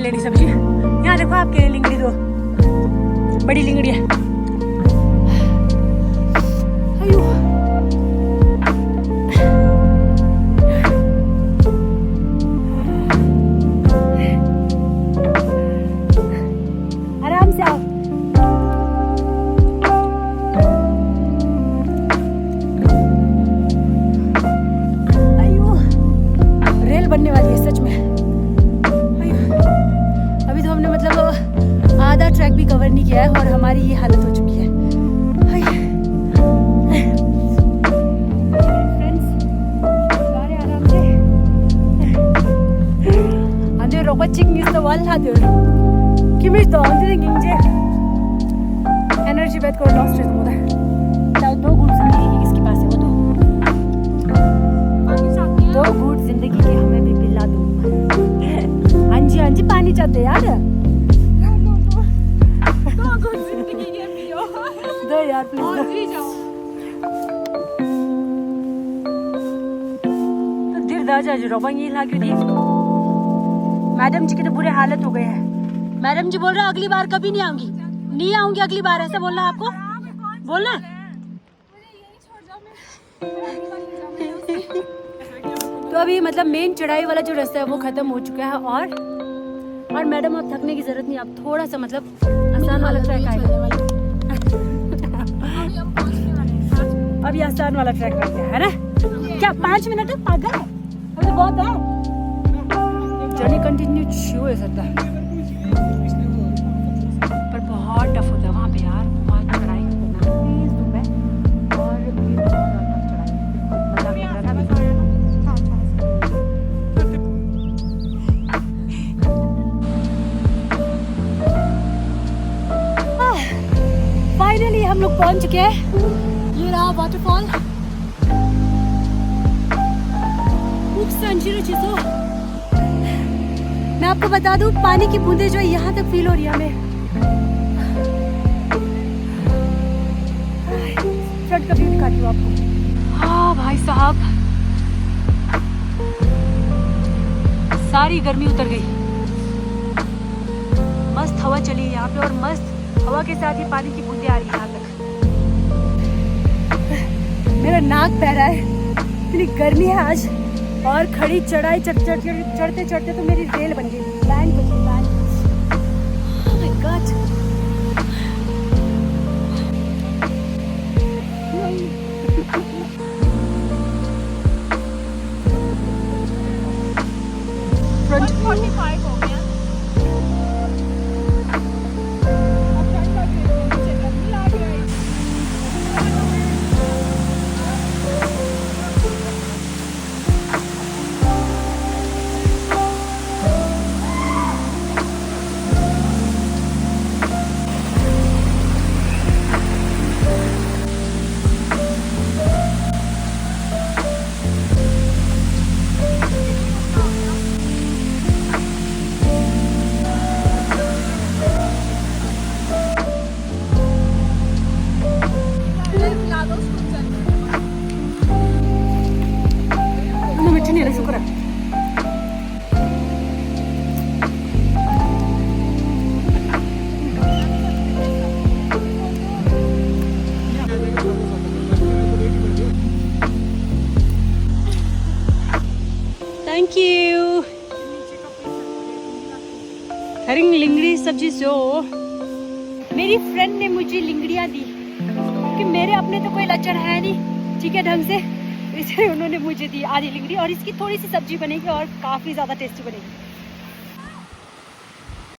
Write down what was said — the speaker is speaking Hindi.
लेनी सब्जी। यहाँ देखो आपके लिए लिंगड़ी, दो बड़ी लिंगड़ी है। आराम से आओ। रेल बनने वाली है सच में। अभी तो हमने मतलब आधा ट्रैक भी कवर नहीं किया है और हमारी ये हालत हो चुकी है। Watching is the one other. Give me the only thing energy bed को lost है तुम्हारा। चाहे 2 घूट जिंदगी की किसके पास है वो दो घूट जिंदगी के हमें भी पिला दो। हाँ जी पानी चाहते यार। 2 घूट जिंदगी के पियो। दो यार प्लीज। तो दिल दाजा जो रोबांगी लागी दी। मैडम जी की तो बुरे हालत हो गए हैं। मैडम जी बोल रहे अगली बार कभी नहीं आऊंगी अगली बार, ऐसा बोलना आपको बोलना। तो अभी मतलब मेन चढ़ाई वाला जो रास्ता है वो खत्म हो चुका है और मैडम अब थकने की जरूरत नहीं, आप थोड़ा सा मतलब आसान वाला ट्रैक आएगा। अभी आसान वाला ट्रैक करते हैं, है ना? क्या 5 मिनट है? पागल है, अभी तो बहुत है। जर्नी कंटिन्यू शुरू हो सकता है पर बहुत टफ होता है वहाँ पे यार। वहाँ चढ़ाई और फाइनली हम लोग पहुँच चुके हैं। ये रहा वाटरफॉल। मैं आपको बता दूं पानी की बूंदें जो यहाँ तक फील हो रही है हमें। फ्रंट का व्यू दिखाती हूँ आपको। हाँ भाई साहब, सारी गर्मी उतर गई। मस्त हवा चली है यहाँ पे और मस्त हवा के साथ ही पानी की बूंदें आ रही है यहाँ तक। मेरा नाक बह रहा है, इतनी गर्मी है आज। और खड़ी चढ़ाई चढ़ते चढ़ते तो मेरी रेल बन गई, बैंड बन गई, band. Oh my God. Front 45 हो गया। Thank you. हरिंग लिंगड़ी सब्जी जो मेरी फ्रेंड ने मुझे लिंगड़ियाँ दी क्योंकि मेरे अपने तो कोई लक्षण है नहीं ठीक है ढंग से, इसलिए उन्होंने मुझे दी आधी लिंगड़ी और इसकी थोड़ी सी सब्जी बनेगी और काफ़ी ज़्यादा टेस्टी बनेगी।